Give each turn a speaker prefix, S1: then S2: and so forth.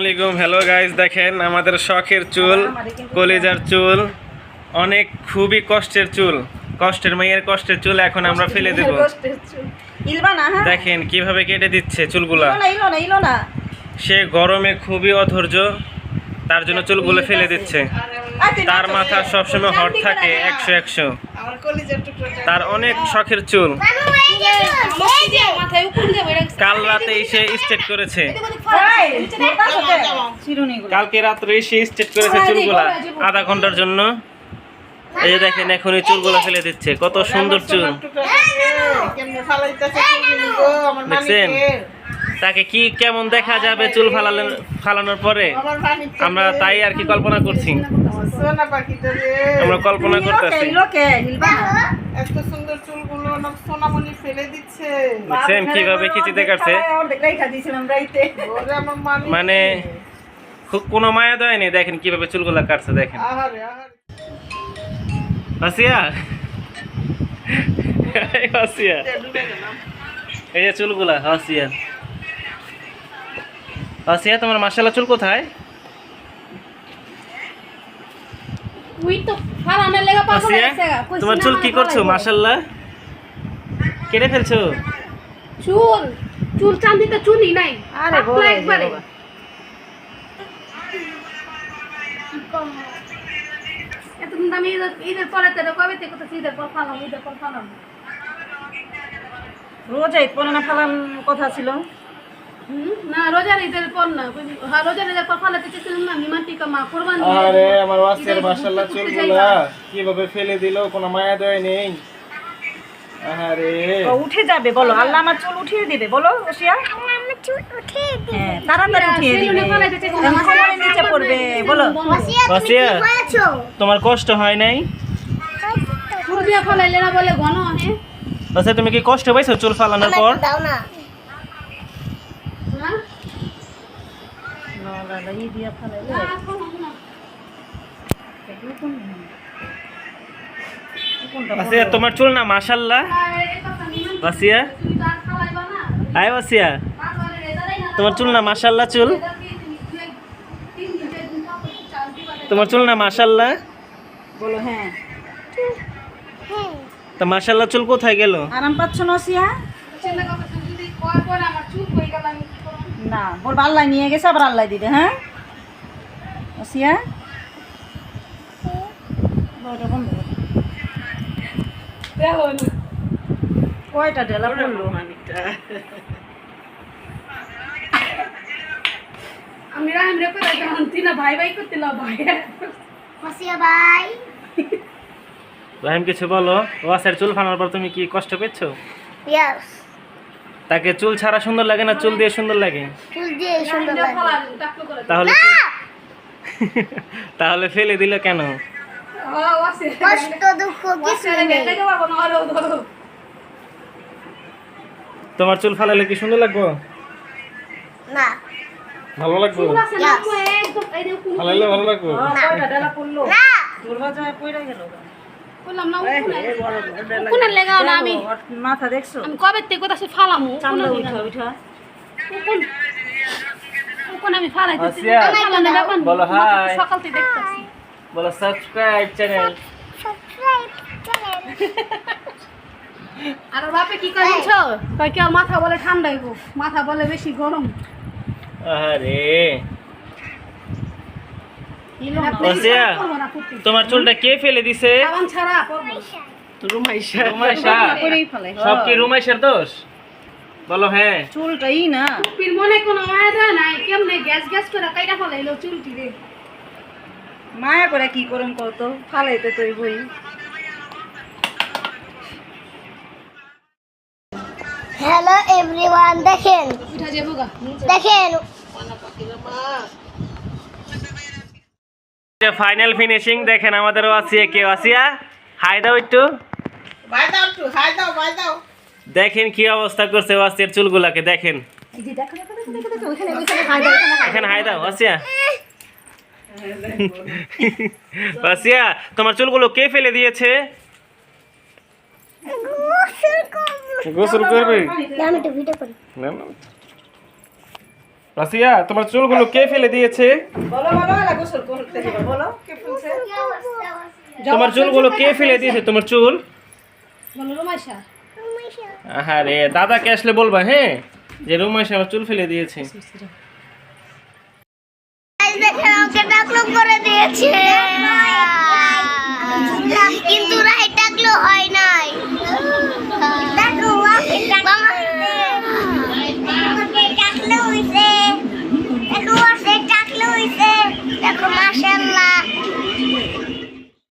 S1: আসসালামু hello guys, দেখেন আমাদের শখের চুল, কলিজার চুল, অনেক খুবই কষ্টের চুল, কষ্টের মেয়ের কষ্টের চুল এখন আমরা ফেলে দেব। দেখেন কিভাবে কেটে দিচ্ছে চুলগুলা। সে গরমে খুবই অধৈর্য, তার জন্য চুলগুলো ফেলে দিচ্ছে। তার মাথা সবসময় হট থাকে 100 তার অনেক শখের চুল। কাল রাতে এসে স্ট্রেট করেছে, কালকে রাত্রে এসে স্ট্রেট করেছে চুলগুলা আধা ঘন্টার জন্য। এই যে দেখেন এখন এই চুলগুলো ফেলে দিচ্ছে, কত সুন্দর চুল দেখছেন। তাকে কি কেমন দেখা যাবে চুল ফালানোর পরে, আমরা তাই আর কি কল্পনা করছি, আমরা কল্পনা করতেছি। দেখছেন কিভাবে খিচিতে কাটছে, মানে খুব কোনো মায়া দেয়নি। দেখেন কিভাবে চুলগুলা কাটছে, দেখেন। হাসিয়া হাসিয়া এই যে চুলগুলা, হাসিয়া হাসিয়া তোমার মাশাআল্লাহ চুল কোথায়? তোমার চুল কি করছো? মাশাআল্লাহ কেটে ফেলছো
S2: চুল। চুল চান্দিতে চুলই নাই। আরে বলে একবারে এতদিন আমি ঈদের পরে তো কবে থেকে তো ঈদের পর ফালাম, ঈদের পর ফালাম।
S3: রোজা ঈদ পরে না ফালাম কথা ছিল
S2: না, রোজার ঈদের পর না, রোজার ঈদের পর ফালাতে চেয়েছিলাম না, নিমাটিকা মা কুরবানি।
S1: আরে আমার ওয়াসির মাশাআল্লাহ চুলগুলা কিভাবে ফেলে দিল, কোনো মায়া দেয় নেই। আরে
S3: উঠে যাবে বলো, আল্লাহ আমার চুল উঠিয়ে দিবে বলো ওসিয়া।
S4: আমার চুল উঠিয়ে দিবে,
S3: হ্যাঁ তাড়াতাড়ি উঠিয়ে দিবে, কোমরের নিচে পড়বে বলো।
S1: ওসিয়া তোমার কষ্ট হয় নাই?
S2: ফুরবিয়া ফলাইলে না বলে ঘন হয়।
S1: ওসিয়া তুমি কি কষ্ট পাইছো চুল ফালানোর পর?
S4: দাও না
S2: হ্যাঁ
S3: না না এই দিয়া ফালাইলে
S1: ওসিয়া তোমার চুল না মাশাআল্লাহ। ওসিয়া আয় ওসিয়া তোমার চুল না মাশাআল্লাহ, চুল তোমার চুল না মাশাআল্লাহ
S3: বলো। হ্যাঁ
S1: তা মাশাআল্লাহ চুল কোথায় গেল?
S3: আরাম পাচ্ছ না ওসিয়া? না বল আল্লাহ নিয়ে গেছে, আবার আল্লাহ দিবে। হ্যাঁ ওসিয়া ওটা বন্ধ কর। কয়টা ঢেলা পড়লো?
S2: আমি রাম রে করে যখন তিনা ভাই ভাই করতেলা ভাই
S4: মাসিয়া ভাই
S1: রাহিম কিছু বলো। ওয়াসের চুল ফালানোর পর তুমি কি কষ্ট পেয়েছো?
S4: ইয়েস
S1: তাকে চুল ছাড়া সুন্দর লাগে না চুল দিয়ে সুন্দর লাগে?
S4: চুল দিয়ে সুন্দর লাগে।
S1: তাহলে তাহলে ফেলে দিল কেন?
S4: কষ্ট দুঃখ কিছু নেই।
S1: তোমার চুল ফালালে কি সুন্দর লাগবে?
S4: না
S1: ভালো লাগবে? ফালাইলে ভালো লাগবে?
S3: কয়টা ঢেলা পড়লো?
S4: না
S3: দরজায় পড়ে গেল।
S2: বললাম না কোন লাগাও না, আমি
S3: মাথা দেখছো?
S2: আমি কবে থেকে কোথায় ফালামু
S3: চামড়া উঠা উঠা
S2: কোন আমি ফালাই দিতে
S1: বলো হাই,
S2: সকাল থেকে দেখতেছি।
S1: বলো সাবস্ক্রাইব চ্যানেল।
S4: Subscribe channel.
S2: আর বাপে কি কইছো? কই কি মাথা বলে ঠান্ডা হইব, মাথা বলে বেশি গরম।
S1: আরে ওসিয়া তোমার চুলটা কে ফেলে দিছে?
S2: সাবান ছাড়া পড়বো।
S1: রুমাইশা। রুমাইশা
S3: করেই ফেলে।
S1: সব কি রুমাইশার দোষ? বলো হ্যাঁ।
S3: চুলটাই না
S2: পির মনে কোনো মায়া দেয় নাই, কেমনে গ্যাস গ্যাস করে কাইটা ফলাইলো চুলটি রে।
S3: মায়া করে কি করম কত ফালাইতে তুই বই।
S4: হ্যালো এভরিওয়ান, দেখেন
S2: উঠা যাবো গা।
S4: দেখেন
S1: ফাইনাল ফিনিশিং দেখেন আমাদের ওয়াসিয়া কে। ওয়াসিয়া হাই দাও একটু,
S3: বাই দাও একটু, হাই দাও, বাই দাও।
S1: দেখেন কি অবস্থা করছে ওয়াসিয়ার চুলগুলাকে। দেখেন
S2: এই যে দেখো দেখো দেখো দেখো ওখানে ওখানে হাই দাও,
S1: এখানে হাই দাও ওয়াসিয়া। ওয়াসিয়া তোমার চুলগুলো কে ফেলে দিয়েছে? গোসল করবে?
S4: আমি তো ভিডিও করি।
S1: না না রাসিয়া তোমার চুলগুলো কে ফেলে দিয়েছে?
S3: বলো বলো এলা গোসল করতে দিবা বলো কে ফেলছে
S1: তোমার চুলগুলো কে ফেলে দিয়েছে তোমার চুল?
S2: বলো রুমাইশা
S1: আহারে দাদাকে আসলে বলবা হ্যাঁ যে রুমাইশা আমার চুল ফেলে দিয়েছে।
S4: দেখেন আমাকে ডাকলুক করে দিয়েছে